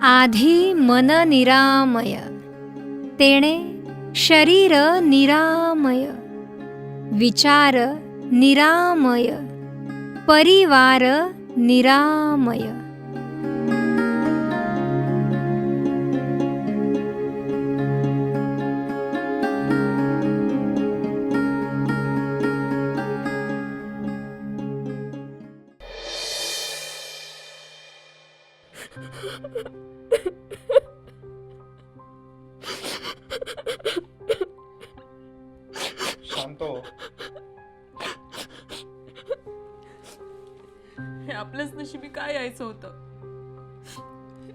आधी मन निरामय, तेणे शरीर निरामय, विचार निरामय, परिवार निरामय. शांत हो. हे आपल्याच नशिबी काय यायचं होतं.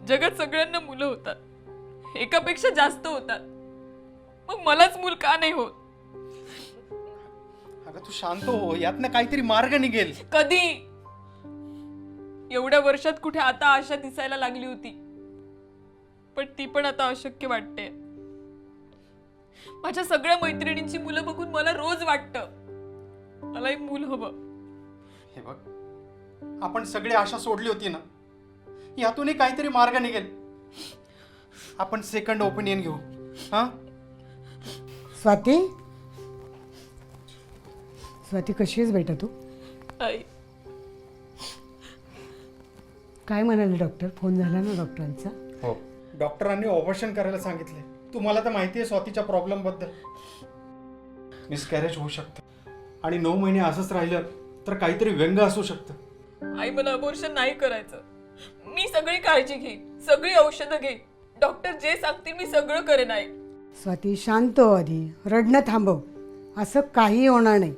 जगात सगळ्यांना मुलं होतात, एकापेक्षा जास्त होतात, मग मलाच मूल का नाही होत? अगं तू शांत हो, यातनं काहीतरी मार्ग निघेल. कधी? एवढ्या वर्षात कुठे आता आशा दिसायला लागली होती, पण ती पण आता अशक्य वाटते. माझ्या सगळ्या मैत्रिणींची मुलं बघून मला रोज वाटतं मला एक मूल हवं. हे बघ, आपण सगळी आशा सोडली होती ना, यातूनही काहीतरी मार्ग निघेल. आपण सेकंड ओपिनियन घेऊ. हा स्वाती, स्वाती कशी आहेस बेटा तू? आई, काय म्हणाले डॉक्टर? फोन झाला ना डॉक्टरांचा? हो, डॉक्टरांनी ऑपरेशन करायला सांगितले. तुम्हाला तर माहिती आहे स्वातीच्या प्रॉब्लेम बद्दल. मिसकॅरेज होऊ शकतं आणि 9 महिने असंच राहिलं तर काहीतरी व्यंग असू शकतं. आई मला अबॉर्शन नाही करायचं. मी सगळी काळजी घेईन, सगळी औषधं घेईन, डॉक्टर जे सांगतील मी सगळं करेन. आई, स्वाती शांत हो, आधी रडणं थांबव. असं काही होणार नाही.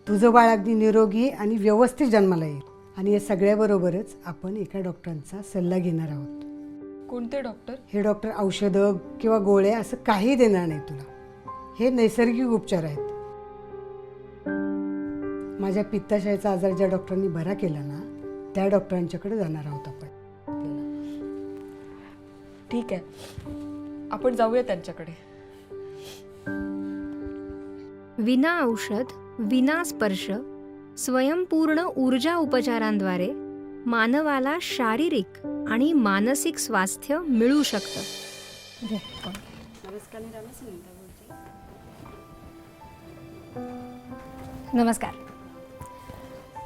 तुझं बाळ अगदी निरोगी आणि व्यवस्थित जन्माला येईल. आणि या सगळ्याबरोबरच आपण एका डॉक्टरांचा सल्ला घेणार आहोत. कोणते डॉक्टर? हे डॉक्टर औषधं किंवा गोळ्या असं काही देणार नाही तुला. हे नैसर्गिक उपचार आहेत. माझ्या पित्ताशयाचा आजार ज्या डॉक्टरांनी बरा केला ना, त्या डॉक्टरांच्याकडे जाणार आहोत आपण. ठीक आहे, आपण जाऊया त्यांच्याकडे. विना औषध, विना स्पर्श, स्वयंपूर्ण ऊर्जा उपचारांद्वारे मानवाला शारीरिक आणि मानसिक स्वास्थ्य मिळू शकतं. नमस्कार.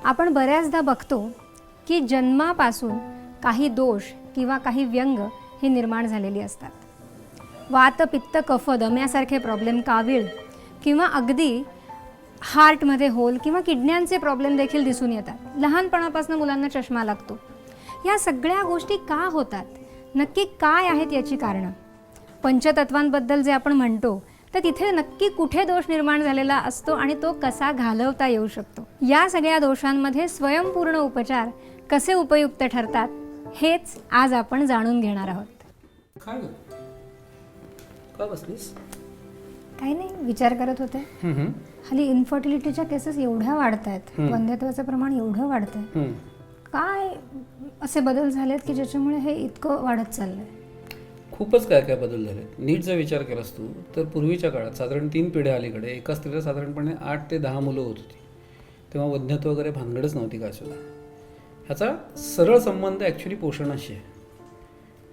आपण बऱ्याचदा बघतो की जन्मापासून काही दोष किंवा काही व्यंग हे निर्माण झालेली असतात. वात, पित्त, कफ, दम यासारखे प्रॉब्लेम, कावीळ किंवा अगदी हार्टमध्ये होल किंवा किडण्यांचे प्रॉब्लेम देखील दिसून येतात. लहानपणापासून मुलांना चष्मा लागतो. या सगळ्या गोष्टी का होतात? नक्की काय आहेत याची कारणं? पंचतत्वांबद्दल जे आपण म्हणतो तर तिथे नक्की कुठे दोष निर्माण झालेला असतो आणि तो कसा घालवता येऊ शकतो? या सगळ्या दोषांमध्ये स्वयंपूर्ण उपचार कसे उपयुक्त ठरतात हेच आज आपण जाणून घेणार आहोत. काय ग? का बसलीस? काही नाही, विचार करत होते. हल्ली इन्फर्टिलिटीच्या केसेस एवढ्या वाढत आहेत, वंध्यत्वाचं प्रमाण एवढं वाढतंय. काय असे बदल झालेत की ज्याच्यामुळे हे इतकं वाढत चाललंय? खूपच काय काय बदल झाले. नीट जर विचार केलास तू तर पूर्वीच्या काळात साधारण 3 पिढ्या अलीकडे एका स्त्रीला साधारणपणे 8 ते 10 मुलं होत होती. तेव्हा वंध्यत्व वगैरे भानगडच नव्हती काय सुद्धा. ह्याचा सरळ संबंध ॲक्च्युली पोषणाशी आहे.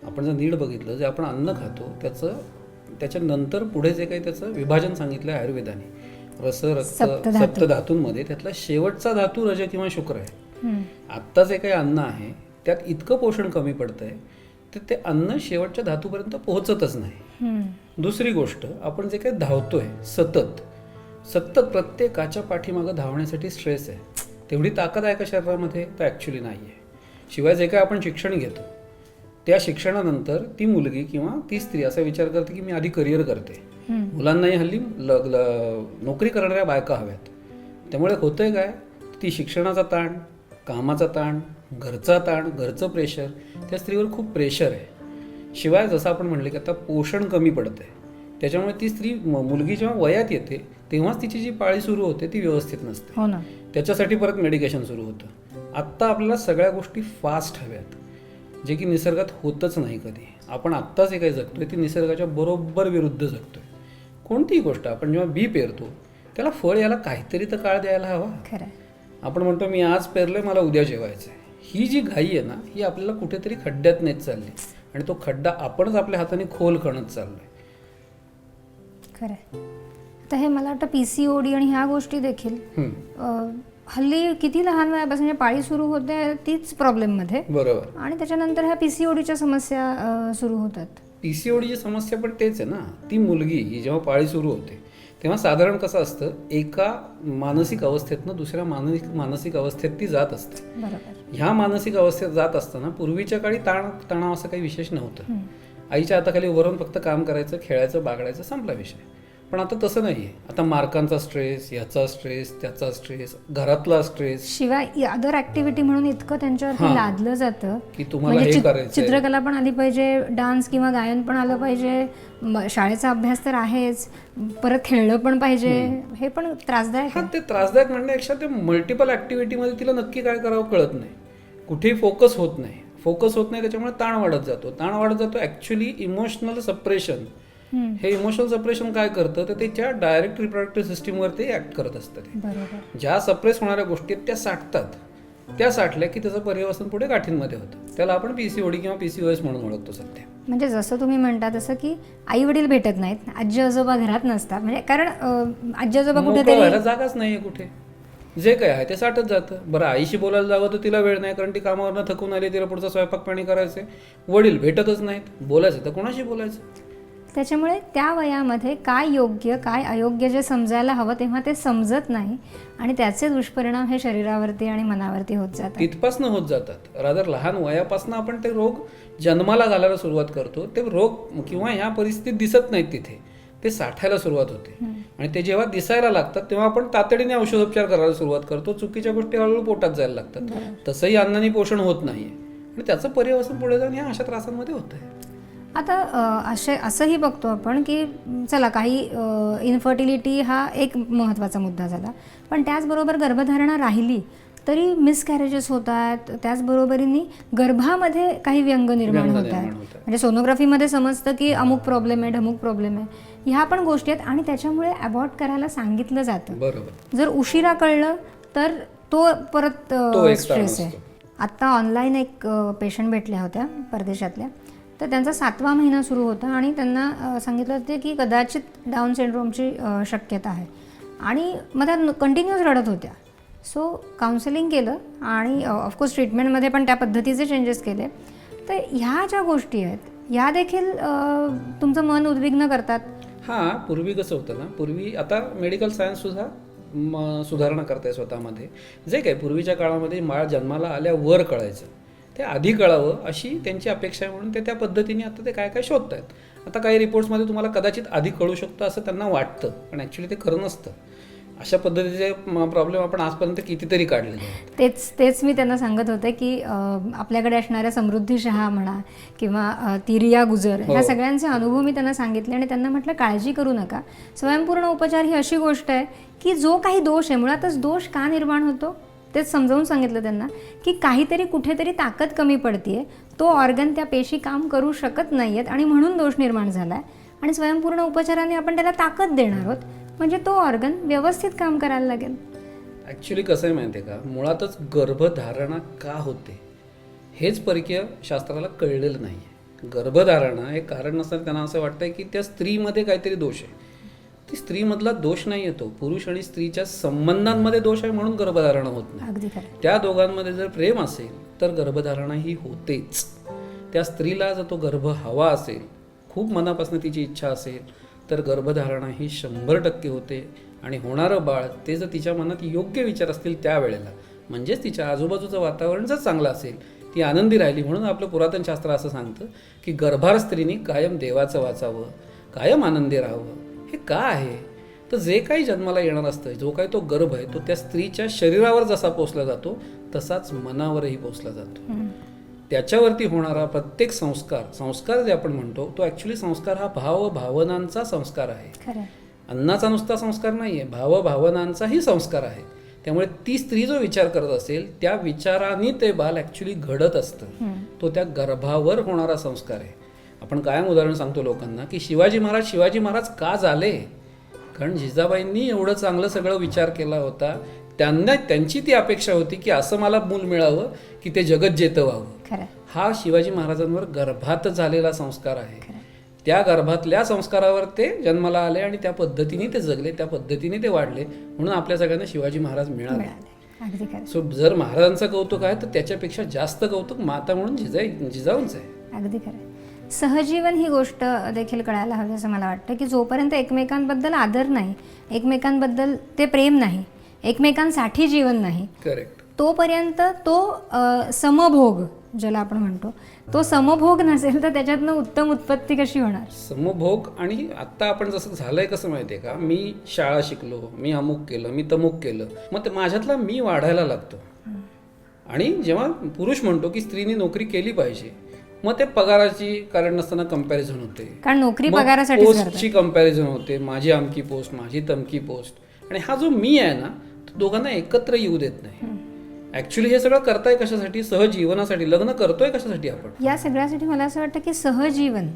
आपण जर नीट बघितलं, जे आपण अन्न खातो त्याच्यानंतर पुढे जे काही त्याचं विभाजन सांगितलं आहे आयुर्वेदाने, रस, रक्त, सप्तधातूंमध्ये त्यातला शेवटचा धातू रज किंवा शुक्र आहे. आत्ता जे काही अन्न आहे त्यात इतकं पोषण कमी पडतंय तर ते अन्न शेवटच्या धातूपर्यंत पोहोचतच नाही. दुसरी गोष्ट, आपण जे काही धावतोय सतत प्रत्येकाच्या पाठीमागं धावण्यासाठी स्ट्रेस आहे. तेवढी ताकद आहे का शरीरामध्ये? तर ॲक्च्युली नाही आहे. शिवाय जे काही आपण शिक्षण घेतो त्या शिक्षणानंतर ती मुलगी किंवा ती स्त्री असा विचार करते की मी आधी करिअर करते. मुलांनाही हल्ली नोकरी करणाऱ्या बायका हव्यात. त्यामुळे होतंय काय, ती शिक्षणाचा ताण, कामाचा ताण, घरचा ताण, घरचं प्रेशर, त्या स्त्रीवर खूप प्रेशर आहे. शिवाय जसं आपण म्हणलं की आता पोषण कमी पडतं आहे, त्याच्यामुळे ती स्त्री मुलगी जेव्हा वयात येते तेव्हाच तिची जी पाळी सुरू होते ती व्यवस्थित नसते. हो ना. त्याच्यासाठी परत मेडिकेशन सुरू होतं. आत्ता आपल्याला सगळ्या गोष्टी फास्ट हव्यात, जे की निसर्गात होतच नाही कधी. आपण आत्ता जे काही जगतोय ती निसर्गाच्या बरोबर विरुद्ध जगतोय. कोणतीही गोष्ट आपण जेव्हा बी पेरतो त्याला फळ यायला काहीतरी तर काळ द्यायला हवा. खरं. आपण म्हणतो मी आज पेरलंय, मला उद्या जेवायचं आहे. ही जी घाई आहे ना, ही आपल्याला कुठेतरी खड्ड्यात नेत चालली आणि तो खड्डा आपणच आपल्या हाताने खोल करत चाललोय. खरं आहे. तर हे मला वाटतं PCOD आणि ह्या गोष्टी देखील हल्ली किती लहान वयापासून पाळी सुरू होते तीच प्रॉब्लेममध्ये, बरोबर. आणि त्याच्यानंतर ह्या PCODच्या समस्या सुरू होतात. PCODची समस्या पण तेच आहे ना. ती मुलगी ही जेव्हा पाळी सुरू होते तेव्हा साधारण कसं असतं, एका मानसिक अवस्थेतनं दुसऱ्या मानसिक अवस्थेत ती जात असते. बरोबर. ह्या मानसिक अवस्थेत जात असताना पूर्वीच्या काळी तणाव असं काही विशेष नव्हतं. आईच्या हाताखाली उभारून फक्त काम करायचं, खेळायचं, बागडायचं, संपला विषय. पण आता तसं नाहीये. आता मार्कांचा स्ट्रेस, ह्याचा स्ट्रेस, त्याचा स्ट्रेस, घरातला स्ट्रेस, शिवाय अदर ऍक्टिव्हिटी म्हणून इतकं त्यांच्यावरती लादलं जातं की तुम्हाला हे करायचं, चित्रकला पण आली पाहिजे, डान्स किंवा गायन पण आलं पाहिजे, शाळेचा अभ्यास तर आहेच, परत खेळलं पण पाहिजे. हे पण त्रासदायक हा आहे. ते त्रासदायक म्हणण्यापेक्षा ते मल्टिपल ऍक्टिव्हिटीमध्ये तिला नक्की काय करावं कळत नाही. कुठेही फोकस होत नाही. त्याच्यामुळे ताण वाढत जातो. ऍक्च्युली इमोशनल सप्रेशन, हे इमोशनल सप्रेशन काय करतं, तर त्याच्या डायरेक्ट रिप्रोडक्टिव्ह सिस्टीमवरती ऍक्ट करत असतं. बरोबर. ज्या सप्रेस होणाऱ्या गोष्टी आहेत त्या साठतात. त्या साठल्या की त्याचं पर्यवसन पुढे गाठींमध्ये होतं. त्याला आपण PCOD किंवा PCOS म्हणून ओळखतो सध्या. म्हणजे जसं तुम्ही म्हणता तसं की आई वडील भेटत नाहीत, आजी आजोबा घरात नसतात, म्हणजे कारण आजी आजोबा मोकळं कुठेतरी व्हायला जागाच नाहीये कुठे. जे काय आहे ते साठत जातं. बरं, आईशी बोलायला जावं तर तिला वेळ नाही, कारण ती कामावरनं थकून आली, तिला पुढचा स्वयंपाक पाणी करायचंय. वडील भेटतच नाहीत, बोलायचं तर कोणाशी बोलायचं. त्याच्यामुळे त्या वयामध्ये काय योग्य काय अयोग्य जे समजायला हवं तेव्हा ते समजत नाही, आणि त्याचे दुष्परिणाम हे शरीरावरती आणि मनावरती होत जातात. तिथपासनं होत जातात. रादर लहान वयापासनं आपण ते रोग जन्माला घालायला सुरुवात करतो. ते रोग किंवा ह्या परिस्थितीत दिसत नाहीत, तिथे ते साठायला सुरुवात होते. आणि ते जेव्हा दिसायला लागतात तेव्हा आपण तातडीने औषधोपचार करायला सुरुवात करतो. चुकीच्या गोष्टी हळूहळू पोटात जायला लागतात. तसंही अन्नाने पोषण होत नाहीये आणि त्याचं पर्यवसन पुढे जाऊन ह्या अशा त्रासांमध्ये होतंय. आता असंही बघतो आपण की चला काही इन्फर्टिलिटी हा एक महत्त्वाचा मुद्दा झाला, पण त्याचबरोबर गर्भधारणा राहिली तरी मिसकॅरेजेस होतात, त्याचबरोबरीने गर्भामध्ये काही व्यंग निर्माण होत आहेत. म्हणजे सोनोग्राफीमध्ये समजतं की अमुक प्रॉब्लेम आहे, ढमुक प्रॉब्लेम आहे, ह्या पण गोष्टी आहेत, आणि त्याच्यामुळे अबॉर्ट करायला सांगितलं जातं. बरोबर. जर उशिरा कळलं तर तो परत स्ट्रेस आहे. आत्ता ऑनलाईन एक पेशंट भेटल्या होत्या परदेशातल्या, तर त्यांचा 7वा महिना सुरू होता आणि त्यांना सांगितलं होतं की कदाचित डाऊन सिंड्रोमची शक्यता आहे, आणि मग त्या कंटिन्यूअस रडत होत्या. सो काउन्सिलिंग केलं आणि ऑफकोर्स ट्रीटमेंटमध्ये पण त्या पद्धतीचे चेंजेस केले. तर ह्या ज्या गोष्टी आहेत ह्या देखील तुमचं मन उद्विग्न करतात. हां, पूर्वी कसं होतं ना, पूर्वी आता मेडिकल सायन्ससुद्धा सुधारणा करताय स्वतःमध्ये. जे काय पूर्वीच्या काळामध्ये बाळ जन्माला आल्यावर कळायचं, ते आधी कळावं अशी त्यांची अपेक्षा आहे, म्हणून ते त्या पद्धतीने आता ते काय काय शोधत आहेत. आता काही रिपोर्ट्समध्ये तुम्हाला कदाचित आधी कळू शकतं असं त्यांना वाटतं, पण ॲक्च्युली ते खरं नसतं. अशा पद्धतीचे प्रॉब्लेम आपण आजपर्यंत कितीतरी काढलेले आहेत. तेच मी त्यांना सांगत होते की आपल्याकडे असणाऱ्या समृद्धी शहा म्हणा किंवा तिरिया गुजर, ह्या सगळ्यांचे अनुभव मी त्यांना सांगितले आणि त्यांना म्हटलं काळजी करू नका. स्वयंपूर्ण उपचार ही अशी गोष्ट आहे की जो काही दोष आहे, मुळातच दोष का निर्माण होतो तेच समजावून सांगितलं त्यांना की काहीतरी कुठेतरी ताकद कमी पडतीये, तो ऑर्गन त्या पेशी काम करू शकत नाही आहेत आणि म्हणून दोष निर्माण झाला आहे, आणि स्वयंपूर्ण उपचाराने आपण त्याला ताकद देणार आहोत, म्हणजे तो ऑर्गन व्यवस्थित काम करायला लागेल. ॲक्च्युली कसं आहे माहिती आहे का, मुळातच गर्भधारणा का होते हेच परकीय शास्त्राला कळलेलं नाही आहे. गर्भधारणा हे कारण नसताना त्यांना असं वाटतंय की त्या स्त्रीमध्ये काहीतरी दोष आहे. ती स्त्रीमधला दोष नाही येतो, पुरुष आणि स्त्रीच्या संबंधांमध्ये दोष आहे म्हणून गर्भधारणा होत नाही. अगदी खरं. त्या दोघांमध्ये जर प्रेम असेल तर गर्भधारणा ही होतेच. त्या स्त्रीला जर तो गर्भ हवा असेल, खूप मनापासून तिची इच्छा असेल, तर गर्भधारणा ही 100% होते. आणि होणारं बाळ ते जर तिच्या मनात योग्य विचार असतील त्यावेळेला, म्हणजेच तिच्या आजूबाजूचं वातावरण जर चांगलं असेल, ती आनंदी राहिली. म्हणून आपलं पुरातन शास्त्र असं सांगतं की गर्भार स्त्रीने कायम देवाचं वाचावं, कायम आनंदी राहावं. हे का आहे तर जे काही जन्माला येणार असतं, जो काही तो गर्भ आहे, तो त्या स्त्रीच्या शरीरावर जसा पोचला जातो तसाच मनावरही पोचला जातो. त्याच्यावरती होणारा प्रत्येक संस्कार जे आपण म्हणतो, तो ॲक्च्युली संस्कार हा भावनांचा संस्कार आहे. अन्नाचा नुसता संस्कार नाही आहे, भावनांचाही संस्कार आहे. त्यामुळे ती स्त्री जो विचार करत असेल त्या विचाराने ते बाल ॲक्च्युली घडत असतं. तो त्या गर्भावर होणारा संस्कार आहे. आपण कायम उदाहरण सांगतो लोकांना की शिवाजी महाराज का झाले, कारण जिजाबाईंनी एवढं चांगलं सगळं विचार केला होता. त्यांची ती अपेक्षा होती की असं मला मूल मिळावं की ते जगत जेतं व्हावं. खरं हा शिवाजी महाराजांवर गर्भात झालेला संस्कार आहे. त्या गर्भातल्या संस्कारावर ते जन्माला आले आणि त्या पद्धतीने ते जगले, त्या पद्धतीने ते वाढले, म्हणून आपल्या सगळ्यांना शिवाजी महाराज मिळाले. मिळाले. अगदी खरं. सो जर महाराजांचं कौतुक आहे तर त्याच्यापेक्षा जास्त कौतुक माता म्हणून जिजाऊंचं आहे. अगदी खरं. सहजीवन ही गोष्ट देखील कळायला हवी असं मला वाटतं, की जोपर्यंत एकमेकांबद्दल आदर नाही, एकमेकांबद्दल ते प्रेम नाही, एकमेकांसाठी जीवन नाही, करेक्ट. तोपर्यंत तो समभोग ज्याला आपण म्हणतो, तो समभोग नसेल तर त्याच्यातनं उत्तम उत्पत्ती कशी होणार? समभोग. आणि आता आपण जसं झालंय कसं माहितीये का, मी शाळा शिकलो, मी अमुक केलं, मी तमुक केलं, मग ते माझ्यातला मी वाढायला लागतो. आणि जेव्हा पुरुष म्हणतो की स्त्रीने नोकरी केली पाहिजे, मग ते पगाराची कारण नसताना कंपॅरिझन होते, कारण नोकरी मग पगारासाठीच पोस्टची कंपॅरिझन होते, माझी अमकी पोस्ट, माझी तमकी पोस्ट. आणि हा जो मी आहे ना, तो दोघांना एकत्र येऊ देत नाही. ऍक्च्युली हे सगळं करताय कशासाठी? सहजीवनासाठी. लग्न करतोय कशासाठी आपण? या सगळ्यासाठी मला असं वाटतं की सहजीवन,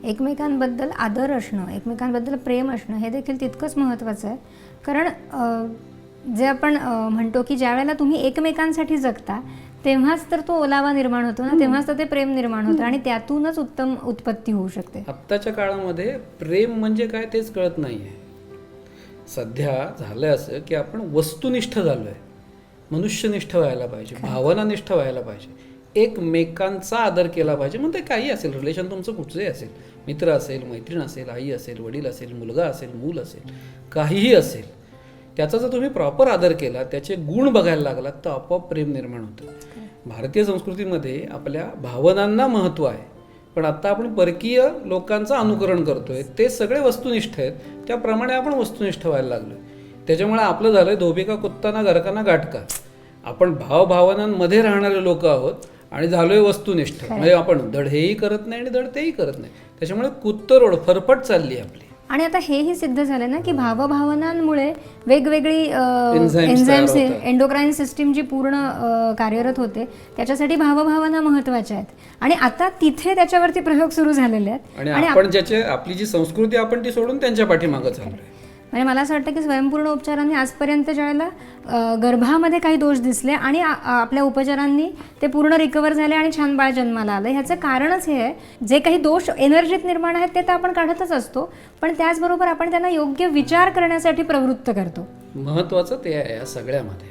एकमेकांबद्दल आदर असणं, एकमेकांबद्दल प्रेम असणं हे देखील तितकंच महत्त्वाचं आहे. कारण जे आपण म्हणतो की ज्या वेळेला तुम्ही एकमेकांसाठी जगता तेव्हाच तर तो ओलावा निर्माण होतो ना, तेव्हाच तर ते प्रेम निर्माण होतं आणि त्यातूनच उत्तम उत्पत्ती होऊ शकते. आत्ताच्या काळामध्ये प्रेम म्हणजे काय तेच कळत नाहीये. सध्या झालंय असं की आपण वस्तुनिष्ठ झालोय. मनुष्यनिष्ठ व्हायला पाहिजे, भावनानिष्ठ व्हायला पाहिजे, एकमेकांचा आदर केला पाहिजे. मग ते काही असेल, रिलेशन तुमचं कुठचंही असेल, मित्र असेल, मैत्रीण असेल, आई असेल, वडील असेल, मुलगा असेल, मूल असेल, काहीही असेल, त्याचा जर तुम्ही प्रॉपर आदर केला, त्याचे गुण बघायला लागलात तर आपोआप प्रेम निर्माण होतं. भारतीय संस्कृतीमध्ये आपल्या भावनांना महत्त्व आहे, पण आता आपण परकीय लोकांचं अनुकरण करतोय. ते सगळे वस्तुनिष्ठ आहेत, त्याप्रमाणे आपण वस्तुनिष्ठ व्हायला लागलोय. त्याच्यामुळे आपलं झालंय धोबिका कुत्ताना घरकाना गाठका. आपण भावभावनांमध्ये राहणारे लोक आहोत आणि झालोय वस्तुनिष्ठ. म्हणजे आपण धड हेही करत नाही आणि धड तेही करत नाही. त्याच्यामुळे कुत्तरोड फरफट चालली आपली. आणि आता हेही सिद्ध झालं ना की भावभावनांमुळे वेगवेगळी Enzymes तयार एन्झाईम्स, होतात. एंडोक्राईन सिस्टीम जी पूर्ण कार्यरत होते, त्याच्यासाठी भावभावना महत्त्वाच्या आहेत. आणि आता तिथे त्याच्यावरती प्रयोग सुरू झालेले आहेत. आणि आपण आपली जी संस्कृती आपण ती सोडून त्यांच्या पाठीमागं चाललोय. म्हणजे मला असं वाटतं की स्वयंपूर्ण उपचारांनी आजपर्यंत ज्यावेळेला गर्भामध्ये काही दोष दिसले आणि आपल्या उपचारांनी ते पूर्ण रिकवर झाले आणि छान बाळ जन्माला आलं, ह्याचं कारणच हे आहे, जे काही दोष एनर्जीत निर्माण आहेत ते तर आपण काढतच असतो, पण त्याचबरोबर आपण त्यांना योग्य विचार करण्यासाठी प्रवृत्त करतो. महत्त्वाचं ते आहे या सगळ्यामध्ये.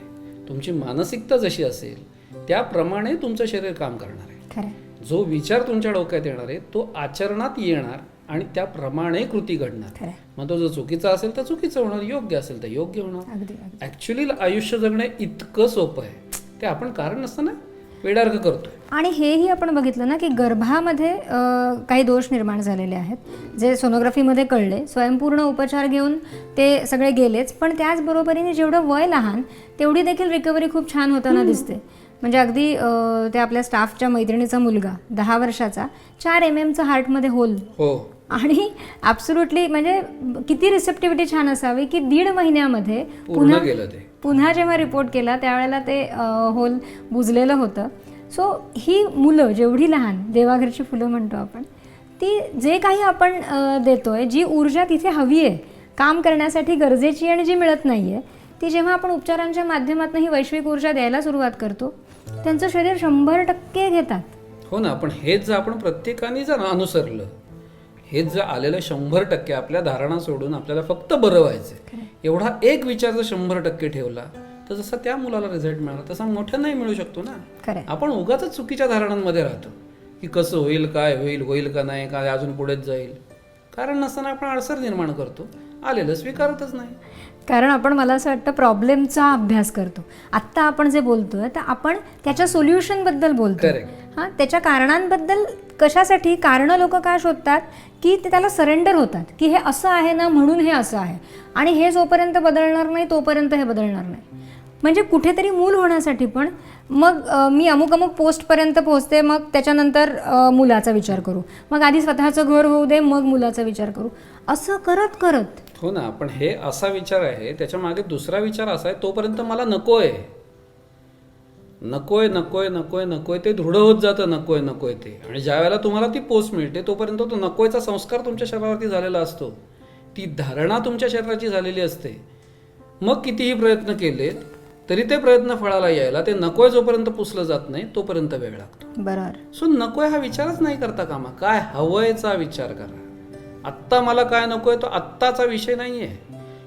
तुमची मानसिकता जशी असेल त्याप्रमाणे तुमचं शरीर काम करणार आहे. खरं. जो विचार तुमच्या डोक्यात येणार आहे तो आचरणात येणार आणि त्याप्रमाणे कृती घडणार. खरं. मग तो जर चुकीचा असेल तर चुकीचं होणार, योग्य असेल तर योग्य होणार. अगदी. ऍक्च्युली आयुष्य जगणं इतकं सोपं आहे, ते आपण कारण नसताना वेडार्ग करतोय. आणि हेही आपण बघितलं ना की गर्भामध्ये काही दोष निर्माण झालेले आहेत, जे सोनोग्राफीमध्ये कळले. स्वयंपूर्ण उपचार घेऊन ते सगळे गेलेच, पण त्याचबरोबरीने जेवढं वय लहान तेवढी देखील रिकव्हरी खूप छान होताना दिसते. म्हणजे अगदी ते आपल्या स्टाफच्या मैत्रिणीचा मुलगा 10 वर्षाचा 4 mm हार्टमध्ये होल. हो. आणि ॲब्सोल्युटली म्हणजे किती रिसेप्टिव्हिटी छान असावी की 1.5 महिन्यामध्ये पूर्ण गेलं ते. पुन्हा जेव्हा रिपोर्ट केला त्यावेळेला ते होल बुजलेलं होतं. सो ही मुलं जेवढी लहान, देवाघरची फुलं म्हणतो आपण, ती जे काही आपण देतोय, जी ऊर्जा तिथे हवी आहे काम करण्यासाठी गरजेची आणि जी मिळत नाही आहे, ती जेव्हा आपण उपचारांच्या माध्यमातून ही वैश्विक ऊर्जा द्यायला सुरुवात करतो, त्यांचं शरीर 100% घेतात. हो ना. पण हेच जर आपण प्रत्येकाने जर अनुसरलं, हेच जर आलेलं 100% आपल्या धारणा सोडून आपल्याला फक्त बरं व्हायचंय एवढा एक विचार जर 100% ठेवला तर जसा त्या मुलाला रिझल्ट मिळाला तसा मोठ्यांनाही मिळू शकतो ना. खरं. आपण उगाच चुकीच्या धारणांमध्ये राहतो की कसं होईल, काय होईल, होईल का नाही, काय अजून पुढेच जाईल. कारण नसताना आपण अडसर निर्माण करतो, आलेलं स्वीकारतच नाही. कारण आपण, मला असं वाटतं, प्रॉब्लेमचा अभ्यास करतो. आत्ता आपण जे बोलतोय तर आपण त्याच्या सोल्युशनबद्दल बोलतो. हां, त्याच्या कारणांबद्दल. कशासाठी? कारणं लोक का शोधतात की ते त्याला सरेंडर होतात की हे असं आहे ना म्हणून हे असं आहे, आणि हे जोपर्यंत बदलणार नाही तोपर्यंत हे बदलणार नाही. म्हणजे कुठेतरी मूल होण्यासाठी पण मग मी अमुक अमुक पोस्टपर्यंत पोहोचते, मग त्याच्यानंतर मुलाचा विचार करू, मग आधी स्वतःचं घर होऊ दे, मग मुलाचा विचार करू, असं करत करत. हो ना. पण हे असा विचार आहे, त्याच्या मागे दुसरा विचार असा आहे, तोपर्यंत मला नकोय नकोय नकोय नकोय नकोय ते दृढ होत जातं, नकोय नकोय ते. आणि ज्या वेळेला तुम्हाला ती पोस्ट मिळते तोपर्यंत तो नकोयचा संस्कार तुमच्या शरीरावरती झालेला असतो, ती धारणा तुमच्या शरीराची झालेली असते. मग कितीही प्रयत्न केले तरी ते प्रयत्न फळाला यायला ते नकोय जोपर्यंत पुसलं जात नाही तोपर्यंत वेळ लागतो. बरोबर. सो नकोय हा विचारच नाही करता कामा. काय हवंयचा विचार करा. आत्ता मला काय नकोय तो आत्ताचा विषय नाही आहे.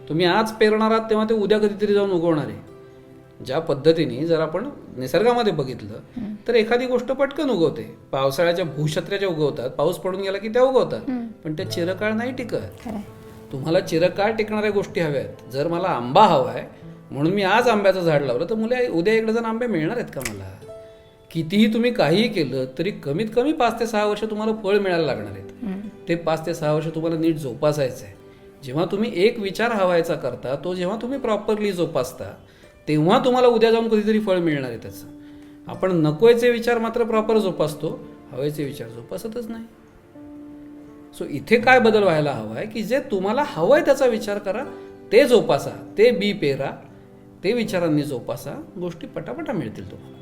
तुम्ही आज पेरणार आहात तेव्हा ते उद्या कधीतरी जाऊन उगवणार आहे. ज्या पद्धतीने जर आपण निसर्गामध्ये बघितलं तर एखादी गोष्ट पटकन उगवते. पावसाळ्याच्या भूछत्र्याच्या उगवतात, पाऊस पडून गेला की त्या उगवतात, पण त्या चिरकाळ नाही टिकत. खरंय. तुम्हाला चिरकाळ टिकणाऱ्या गोष्टी हव्या आहेत. जर मला आंबा हवा आहे म्हणून मी आज आंब्याचं झाड लावलं तर उद्या एक डझन आंबे मिळणार आहेत का मला? कितीही तुम्ही काहीही केलं तरी कमीत कमी 5 ते 6 वर्ष तुम्हाला फळ मिळायला लागणार आहेत. ते 5 ते 6 वर्ष तुम्हाला नीट जोपासायचं आहे. जेव्हा तुम्ही एक विचार हवायचा करता तो जेव्हा तुम्ही प्रॉपरली जोपासता तेव्हा तुम्हाला उद्या जाऊन कधीतरी फळ मिळणार आहे त्याचं. आपण नकोयचे विचार मात्र प्रॉपर जोपासतो, हवेचे विचार जोपासतच नाही. सो इथे काय बदल व्हायला हवा आहे की जे तुम्हाला हवंय त्याचा विचार करा, ते जोपासा, ते बी पेरा, ते विचारांनी जोपासा, गोष्टी पटापटा मिळतील तुम्हाला.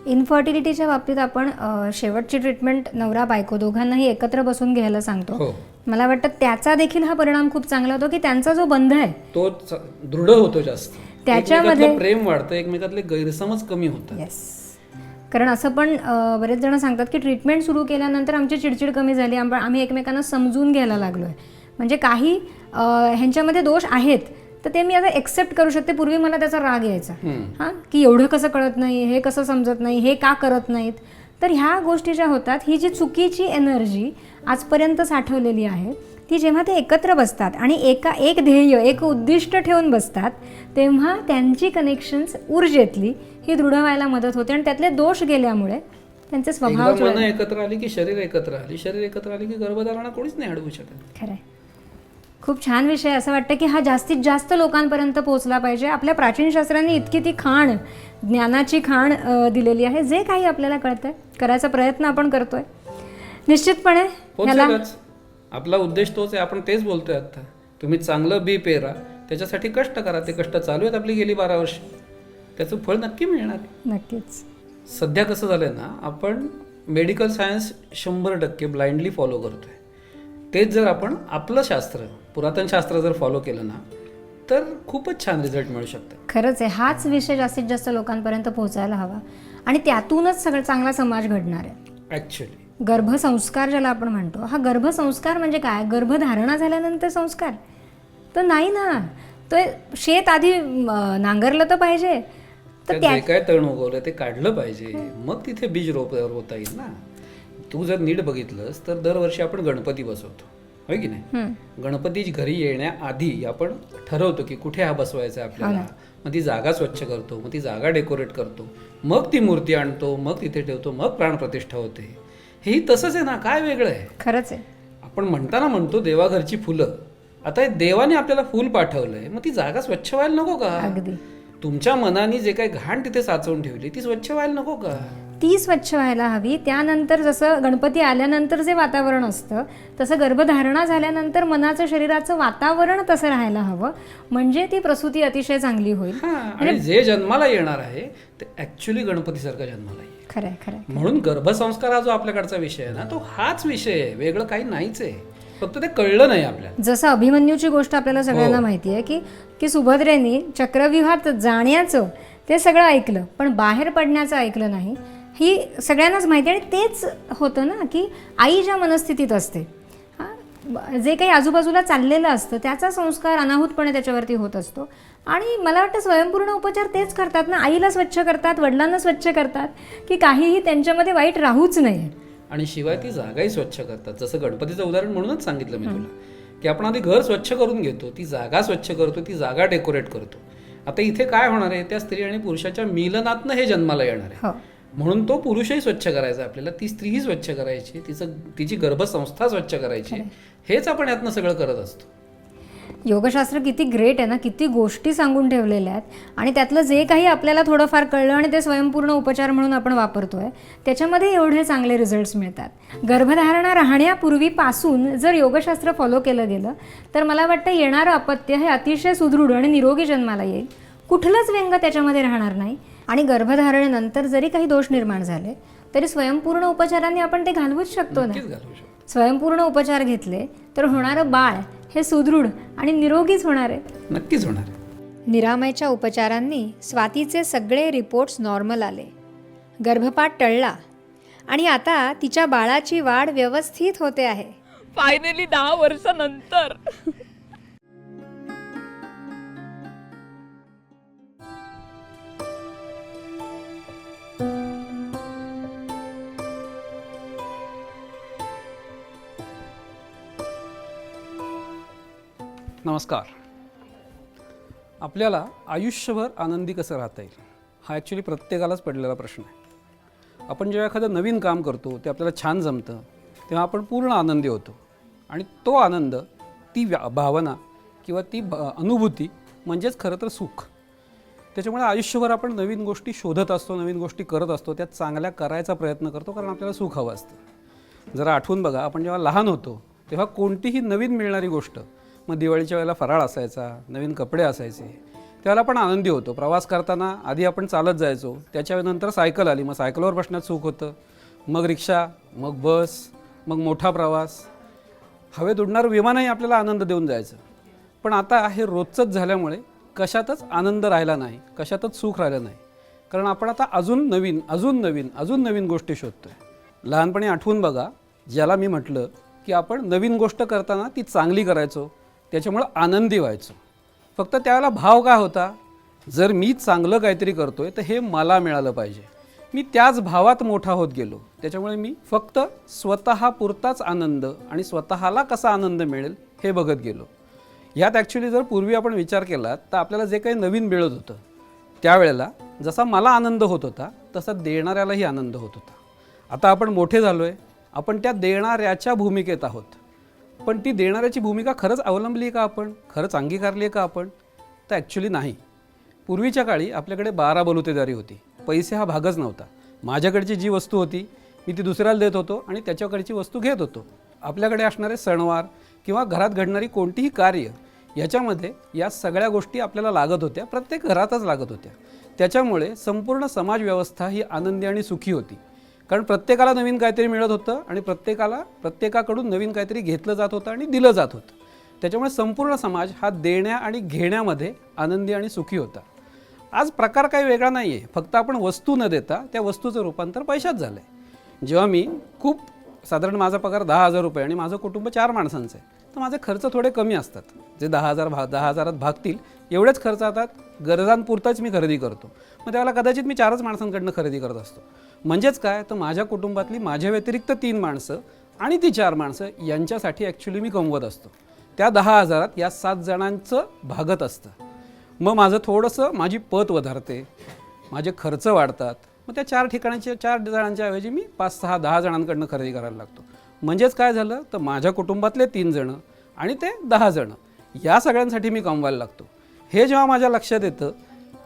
इन्फर्टिलिटीच्या बाबतीत आपण शेवटची ट्रीटमेंट नवरा बायको दोघांनाही एकत्र बसून घ्यायला सांगतो. हो. मला वाटतं त्याचा देखील हा परिणाम खूप चांगला होतो की त्यांचा जो बंध आहे तो दृढ होतो जास्त. त्याच्यामध्ये एकमेकातलं प्रेम वाढतं, एकमेकातले गैरसमज कमी होतात. येस. कारण असं पण बरेच जण सांगतात की ट्रीटमेंट सुरू केल्यानंतर आमची चिडचिड कमी झाली, आम्ही एकमेकांना समजून घ्यायला लागलो आहे. म्हणजे काही ह्यांच्यामध्ये दोष आहेत तर ते मी आता एक्सेप्ट करू शकते. पूर्वी मला त्याचा राग यायचा, हां, की एवढं कसं कळत नाही, हे कसं समजत नाही, हे का करत नाहीत. तर ह्या गोष्टी ज्या होतात, ही जी चुकीची एनर्जी आजपर्यंत साठवलेली आहे ती जेव्हा ते एकत्र बसतात आणि एक ध्येय, एक उद्दिष्ट ठेवून बसतात तेव्हा त्यांची कनेक्शन्स ऊर्जेतली ही दृढ व्हायला मदत होते आणि त्यातले दोष गेल्यामुळे त्यांचे स्वभाव एकदा मन एकत्र आली की शरीर एकत्र आली, शरीर एकत्र आली की गर्भधारणा कोणीच नाही अडवू शकत. खरंय. खूप छान विषय. असं वाटतं की हा जास्तीत जास्त लोकांपर्यंत पोहोचला पाहिजे. आपल्या प्राचीन शास्त्रांनी इतकी ती खाण, ज्ञानाची खाण दिलेली आहे. जे काही आपल्याला कळतंय करायचा प्रयत्न आपण करतोय निश्चितपणे. पोहोचेलच. आपला उद्देश तोच आहे. आपण तेच बोलतोय आता. तुम्ही चांगलं बी पेरा, त्याच्यासाठी कष्ट करा. ते कष्ट चालू आहेत आपली गेली 12 वर्ष. त्याचं फळ नक्की मिळणार आहे. नक्कीच. सध्या कसं झालंय ना, आपण मेडिकल सायन्स 100% ब्लाइंडली फॉलो करतोय. तेच जर आपण आपलं शास्त्र, पुरातन शास्त्र जर फॉलो केलं ना तर खूपच छान रिझल्ट मिळू शकतात. खरंच आहे. हाच विषय जास्तीत जास्त लोकांपर्यंत पोहोचायला हवा आणि त्यातूनच सगळं चांगला समाज घडणार आहे. ऍक्च्युली गर्भसंस्कार ज्याला आपण म्हणतो, हा गर्भसंस्कार म्हणजे काय? गर्भधारणा झाल्यानंतर संस्कार तर नाही ना. तो शेत आधी नांगरलं तर पाहिजे. तर जे काय तण उगवलं ते काढलं पाहिजे, मग तिथे बीज रोवता येईल ना. तू जर नीट बघितलंस तर दरवर्षी आपण गणपती बसवतो, होय की नाही? गणपती घरी येण्याआधी आपण ठरवतो की कुठे हा बसवायचा आपल्याला. मग ती जागा स्वच्छ करतो, मग ती जागा डेकोरेट करतो, मग ती मूर्ती आणतो, मग तिथे ठेवतो, मग प्राणप्रतिष्ठा होते. हेही तसंच आहे ना. काय वेगळं आहे? खरंच आहे. आपण म्हणतो देवाघरची फुलं. आता देवाने आपल्याला फूल पाठवलंय, मग ती जागा स्वच्छ व्हायला नको का? अगदी. तुमच्या मनाने जे काही घाण तिथे साचवून ठेवली ती स्वच्छ व्हायला नको का? ती स्वच्छ व्हायला हवी. त्यानंतर जसं गणपती आल्यानंतर जे वातावरण असतं तसं गर्भधारणा झाल्यानंतर मनाचं, शरीराचं वातावरण तसं राहायला हवं. म्हणजे ती प्रसूती अतिशय चांगली होईल. आणि जे जन्माला येणार आहे ते ऍक्च्युली गणपतीसारखा जन्माला येईल. खरंय. खरंय. म्हणून गर्भसंस्कार हा जो आपल्याकडचा विषय आहे ना, तो हाच विषय आहे, वेगळं काही नाहीच आहे. फक्त ते कळलं नाही आपल्याला. जसं अभिमन्यूची गोष्ट आपल्याला सगळ्यांना माहिती आहे की सुभद्रेने चक्रव्यूहात जाण्याचं ते सगळं ऐकलं पण बाहेर पडण्याचं ऐकलं नाही. ही सगळ्यांनाच माहिती आहे. आणि तेच होतं ना की आई ज्या मनस्थितीत असते, जे काही आजूबाजूला चाललेलं असतं त्याचा संस्कार अनाहूतपणे त्याच्यावरती होत असतो. आणि मला वाटतं स्वयंपूर्ण उपचार तेच करतात ना. आईला स्वच्छ करतात, वडिलांना स्वच्छ करतात की काहीही त्यांच्यामध्ये वाईट राहूच नये. आणि शिवाय ती जागाही स्वच्छ करतात. जसं गणपतीचं उदाहरण म्हणूनच सांगितलं मी तुला की आपण आधी घर स्वच्छ करून घेतो, ती जागा स्वच्छ करतो, ती जागा डेकोरेट करतो. आता इथे काय होणार आहे, त्या स्त्री आणि पुरुषाच्या मिलनातनं हे जन्माला येणार आहे. म्हणून तो पुरुषही स्वच्छ करायचा आपल्याला, ती स्त्रीही स्वच्छ करायची, तिची गर्भसंस्था स्वच्छ करायची. हेच आपण यातनं सगळं करत असतो. योगशास्त्र किती ग्रेट आहे ना. किती गोष्टी सांगून ठेवलेल्या आहेत आणि त्यातलं जे काही आपल्याला थोडंफार कळलं आणि ते स्वयंपूर्ण उपचार म्हणून आपण वापरतोय त्याच्यामध्ये एवढे चांगले रिझल्ट्स मिळतात. गर्भधारणा राहण्यापूर्वीपासून जर योगशास्त्र फॉलो केलं गेलं तर मला वाटतं येणारं अपत्य हे अतिशय सुदृढ आणि निरोगी जन्माला येईल. कुठलंच व्यंग त्याच्यामध्ये राहणार नाही. आणि गर्भधारणेनंतर जरी काही दोष निर्माण झाले तरी स्वयंपूर्ण उपचारांनी आपण ते घालवूच शकतो ना. स्वयंपूर्ण उपचार घेतले तर होणारं बाळ हे सुदृढ आणि निरोगीच होणार आहे. नक्कीच होणार आहे. निरामयच्या उपचारांनी स्वातीचे सगळे रिपोर्ट्स नॉर्मल आले. गर्भपात टळला आणि आता तिच्या बाळाची वाढ व्यवस्थित होते आहे. फायनली 10 वर्षानंतर. नमस्कार. आपल्याला आयुष्यभर आनंदी कसं राहता येईल हा ॲक्च्युली प्रत्येकालाच पडलेला प्रश्न आहे. आपण जेव्हा एखादं नवीन काम करतो ते आपल्याला छान जमतं तेव्हा आपण पूर्ण आनंदी होतो आणि तो आनंद, ती भावना किंवा ती अनुभूती म्हणजेच खरं तर सुख. त्याच्यामुळे आयुष्यभर आपण नवीन गोष्टी शोधत असतो, नवीन गोष्टी करत असतो, त्यात चांगल्या करायचा प्रयत्न करतो कारण आपल्याला सुख हवं असतं. जरा आठवून बघा, आपण जेव्हा लहान होतो तेव्हा कोणतीही नवीन मिळणारी गोष्ट, मग दिवाळीच्या वेळेला फराळ असायचा, नवीन कपडे असायचे, त्यावेळेला आपण आनंदी होतो. प्रवास करताना आधी आपण चालत जायचो, त्याच्यानंतर सायकल आली, मग सायकलवर बसण्यात सुख होतं, मग रिक्षा, मग बस, मग मोठा प्रवास, हवेत उडणारं विमानही आपल्याला आनंद देऊन जायचं. पण आता हे रोजचंच झाल्यामुळे कशातच आनंद राहिला नाही, कशातच सुख राहिलं नाही, कारण आपण आता अजून नवीन गोष्टी शोधतोय. लहानपणी आठवून बघा, ज्याला मी म्हटलं की आपण नवीन गोष्ट करताना ती चांगली करायचो, त्याच्यामुळं आनंदी व्हायचो. फक्त त्यावेळेला भाव काय होता, जर मी चांगलं काहीतरी करतोय तर हे मला मिळालं पाहिजे. मी त्याच भावात मोठा होत गेलो. त्याच्यामुळे मी फक्त स्वतःपुरताच आनंद आणि स्वतःला कसा आनंद मिळेल हे बघत गेलो. ह्यात ॲक्च्युली जर पूर्वी आपण विचार केला तर आपल्याला जे काही नवीन मिळत होतं त्यावेळेला जसा मला आनंद होत होता तसा देणाऱ्यालाही आनंद होत होता. आता आपण मोठे झालो आहे, आपण त्या देणाऱ्याच्या भूमिकेत आहोत. पण ती देणाऱ्याची भूमिका खरंच अवलंबली आहे का, आपण खरंच अंगीकारली आहे का आपण? तर ॲक्च्युली नाही. पूर्वीच्या काळी आपल्याकडे 12 बलुतेदारी होती. पैसे हा भागच नव्हता. माझ्याकडची जी वस्तू होती मी ती दुसऱ्याला देत होतो आणि त्याच्याकडची वस्तू घेत होतो. आपल्याकडे असणारे सणवार किंवा घरात घडणारी कोणतीही कार्य, याच्यामध्ये या सगळ्या गोष्टी आपल्याला लागत होत्या, प्रत्येक घरातच लागत होत्या. त्याच्यामुळे संपूर्ण समाजव्यवस्था ही आनंदी आणि सुखी होती. कारण प्रत्येकाला नवीन काहीतरी मिळत होतं आणि प्रत्येकाकडून नवीन काहीतरी घेतलं जात होतं आणि दिलं जात होतं. त्याच्यामुळे संपूर्ण समाज हा देण्या आणि घेण्यामध्ये आनंदी आणि सुखी होता. आज प्रकार काही वेगळा नाही आहे, फक्त आपण वस्तू न देता त्या वस्तूचं रूपांतर पैशात झालं आहे. जेव्हा मी साधारण माझा पगार 10,000 रुपये आणि माझं कुटुंब 4 माणसांचं आहे, तर माझे खर्च थोडे कमी असतात. जे 10,000 भागतील एवढेच खर्च येतात, गरजांपुरताच मी खरेदी करतो. मग त्यावेळेला कदाचित मी 4च माणसांकडनं खरेदी करत असतो. म्हणजेच काय, तर माझ्या कुटुंबातली माझ्या व्यतिरिक्त 3 माणसं आणि ती 4 माणसं यांच्यासाठी ॲक्च्युली मी कमवत असतो. त्या 10,000त या 7 जणांचं भागत असतं. मग माझं थोडंसं माझी पत वधारते, माझे खर्च वाढतात. मग त्या 4 जणांच्या ऐवजी मी 5, 6, 10 जणांकडनं खरेदी करायला लागतो. म्हणजेच काय झालं, तर माझ्या कुटुंबातले 3 जणं आणि ते 10 जणं या सगळ्यांसाठी मी कमवायला लागतो. हे जेव्हा माझ्या लक्षात येतं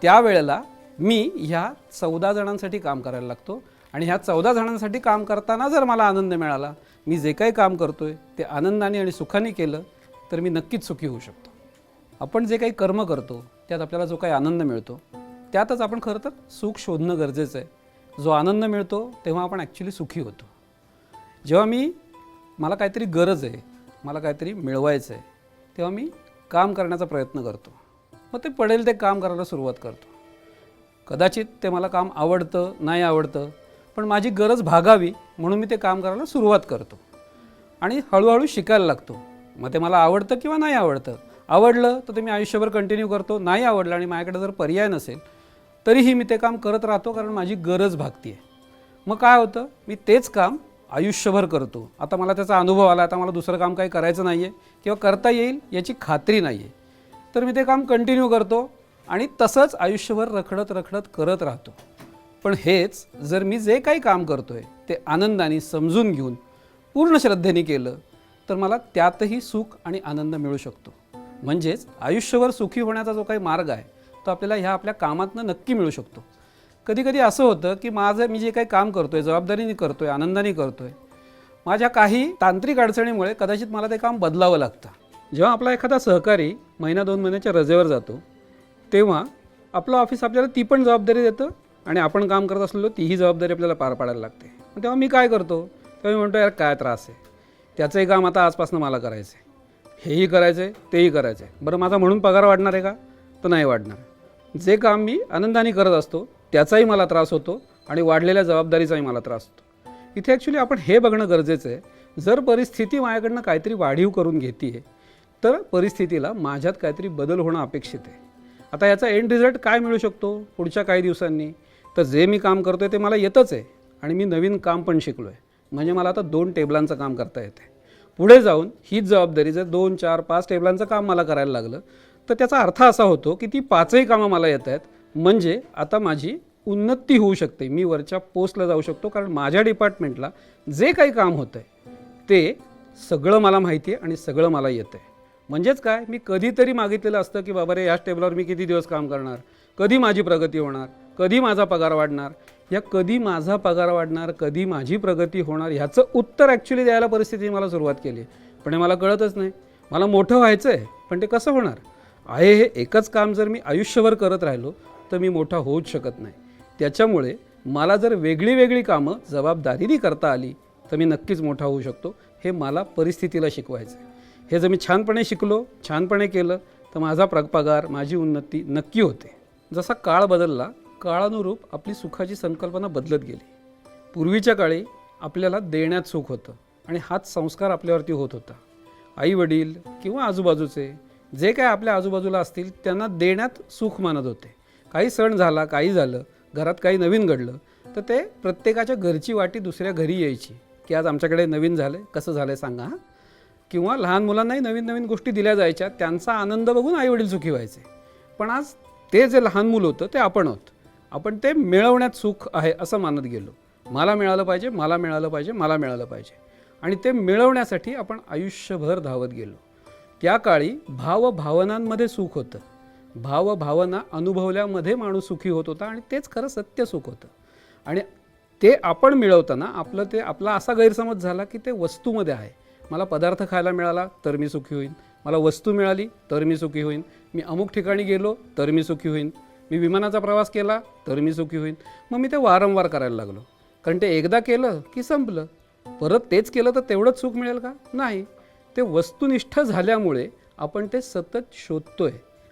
त्यावेळेला मी ह्या 14 जणांसाठी काम करायला लागतो. आणि ह्या 14 जणांसाठी काम करताना जर मला आनंद मिळाला, मी जे काही काम करतोय ते आनंदाने आणि सुखाने केलं, तर मी नक्कीच सुखी होऊ शकतो. आपण जे काही कर्म करतो त्यात आपल्याला जो काही आनंद मिळतो त्यातच आपण खरं तर सुख शोधणं गरजेचं आहे. जो आनंद मिळतो तेव्हा आपण ॲक्च्युली सुखी होतो. जेव्हा मला काहीतरी गरज आहे, मला काहीतरी मिळवायचं आहे, तेव्हा मी काम करण्याचा प्रयत्न करतो. मग ते पडेल ते काम करायला सुरुवात करतो. कदाचित ते मला काम आवडतं, नाही आवडतं, पण माझी गरज भागावी म्हणून मी ते काम करायला सुरुवात करतो आणि हळूहळू शिकायला लागतो. मग ते मला आवडतं किंवा नाही आवडतं. आवडलं तर ते मी आयुष्यभर कंटिन्यू करतो, नाही आवडलं आणि माझ्याकडे जर पर्याय नसेल तरीही मी ते काम करत राहतो, कारण माझी गरज भागती आहे. मग काय होतं, मी तेच काम आयुष्यभर करतो. आता मला त्याचा अनुभव आला, आता मला दुसरं काम काही करायचं नाही आहे किंवा करता येईल याची खात्री नाही आहे, तर मी ते काम कंटिन्यू करतो आणि तसंच आयुष्यभर रखडत करत राहतो. पण हेच जर मी जे काही काम करतोय ते आनंदाने समजून घेऊन पूर्ण श्रद्धेने केलं तर मला त्यातही सुख आणि आनंद मिळू शकतो. म्हणजेच आयुष्यभर सुखी होण्याचा जो काही मार्ग आहे तो आपल्याला आपल्या कामातनं नक्की मिळू शकतो. कधी असं होतं की मी जे काही काम करतोय, जबाबदारीने करतोय, आनंदाने करतोय, माझ्या काही तांत्रिक अडचणीमुळे कदाचित मला ते काम बदलावं लागतं. जेव्हा आपला एखादा सहकारी महिना 2 महिन्याच्या रजेवर जातो तेव्हा आपलं ऑफिस आपल्याला ती पण जबाबदारी देतं आणि आपण काम करत असलेलो तीही जबाबदारी आपल्याला पार पाडायला लागते. तेव्हा मी काय करतो, तेव्हा मी म्हणतो यार काय त्रास आहे, त्याचंही काम आता आजपासून मला करायचं आहे, हेही करायचं आहे, तेही करायचं आहे. बरं माझा म्हणून पगार वाढणार आहे का? तर नाही वाढणार. जे काम मी आनंदाने करत असतो त्याचाही मला त्रास होतो आणि वाढलेल्या जबाबदारीचाही मला त्रास होतो. इथे ॲक्च्युली आपण हे बघणं गरजेचं आहे, जर परिस्थिती माझ्याकडनं काहीतरी वाढीव करून घेते आहे तर परिस्थितीला माझ्यात काहीतरी बदल होणं अपेक्षित आहे. आता याचा एंड रिझल्ट काय मिळू शकतो पुढच्या काही दिवसांनी, तर जे मी काम करतो आहे ते मला येतच आहे आणि मी नवीन काम पण शिकलो आहे. म्हणजे मला आता 2 टेबलांचं काम करता येते. पुढे जाऊन हीच जबाबदारी जर 2, 4, 5 टेबलांचं काम मला करायला लागलं तर त्याचा अर्थ असा होतो की ती 5ही कामं मला येत आहेत. म्हणजे आता माझी उन्नती होऊ शकते, मी वरच्या पोस्टला जाऊ शकतो, कारण माझ्या डिपार्टमेंटला जे काही काम होतं आहे ते सगळं मला माहिती आहे आणि सगळं मला येतं आहे. म्हणजेच काय, मी कधीतरी मागितलेलं असतं की बाबा रे याच टेबलावर मी किती दिवस काम करणार, कधी माझी प्रगती होणार, कधी माझा पगार वाढणार, या कधी माझा पगार वाढणार, कधी माझी प्रगती होणार ह्याचं उत्तर ॲक्च्युली द्यायला परिस्थितीने मला सुरुवात केली. पण हे मला कळतच नाही. मला मोठं व्हायचं आहे पण ते कसं होणार आहे. हे एकच काम जर मी आयुष्यभर करत राहिलो तर मी मोठा होऊच शकत नाही. त्याच्यामुळे मला जर वेगळी वेगळी कामं जबाबदारीने करता आली तर मी नक्कीच मोठा होऊ शकतो. हे मला परिस्थितीला शिकवायचं आहे. हे जर मी छानपणे शिकलो, छानपणे केलं तर माझा पगार, माझी उन्नती नक्की होते. जसा काळ बदलला, काळानुरूप आपली सुखाची संकल्पना बदलत गेली. पूर्वीच्या काळी आपल्याला देण्यात सुख होतं आणि हाच संस्कार आपल्यावरती होत होता. आई वडील किंवा आजूबाजूचे जे काय आपल्या आजूबाजूला असतील त्यांना देण्यात सुख मानत होते. काही सण झाला, काही झालं, घरात काही नवीन घडलं तर ते प्रत्येकाच्या घरची वाटी दुसऱ्या घरी यायची की आज आमच्याकडे नवीन झालं आहे, कसं झालं आहे सांगा. किंवा लहान मुलांनाही नवीन नवीन गोष्टी दिल्या जायच्या, त्यांचा आनंद बघून आईवडील सुखी व्हायचे. पण आज ते जे लहान मुलं होतं ते आपण आहोत. आपण ते मिळवण्यात सुख आहे असं मानत गेलो. मला मिळालं पाहिजे, मला मिळालं पाहिजे, मला मिळालं पाहिजे, आणि ते मिळवण्यासाठी आपण आयुष्यभर धावत गेलो. त्या काळी भावभावनांमध्ये सुख होतं. भावभावना अनुभवल्यामध्ये माणूस सुखी होत होता आणि तेच खरं सत्य सुख होतं. आणि ते आपण मिळवताना आपला असा गैरसमज झाला की ते वस्तूमध्ये आहे. मला पदार्थ खायला मिळाला तर मी सुखी होईन, मला वस्तू मिळाली तर मी सुखी होईन, मी अमुक ठिकाणी गेलो तर मी सुखी होईन, मी विमानाचा प्रवास केला तर मी सुखी होईन. मग मी ते वारंवार करायला लागलो, कारण ते एकदा केलं की संपलं. परत तेच केलं तर तेवढंच सुख मिळेल का? नाही. ते वस्तुनिष्ठ झाल्यामुळे आपण ते सतत शोधतोय.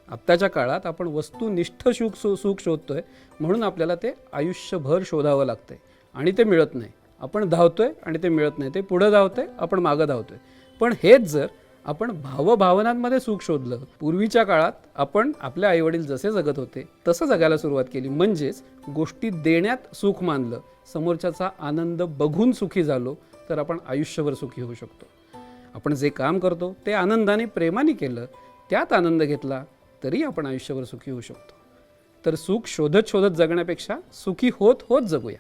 आत्ताच्या काळात आपण वस्तुनिष्ठ सुख शोधतोय, म्हणून आपल्याला ते आयुष्यभर शोधावं लागतंय आणि ते मिळत नाही. आपण धावतोय आणि ते मिळत नाही. ते पुढं धावतंय, आपण मागं धावतोय. पण हेच जर आपण भावभावनांमध्ये सुख शोधलं, पूर्वीच्या काळात आपण आपल्या आईवडील जसे जगत होते तसं जगायला सुरुवात केली, म्हणजेच गोष्टी देण्यात सुख मानलं, समोरच्याचा आनंद बघून सुखी झालो, तर आपण आयुष्यभर सुखी होऊ शकतो. आपण जे काम करतो ते आनंदाने, प्रेमाने केलं, त्यात आनंद घेतला तरी आपण आयुष्यभर सुखी होऊ शकतो. तर सुख शोधत शोधत जगण्यापेक्षा सुखी होत होत जगूया.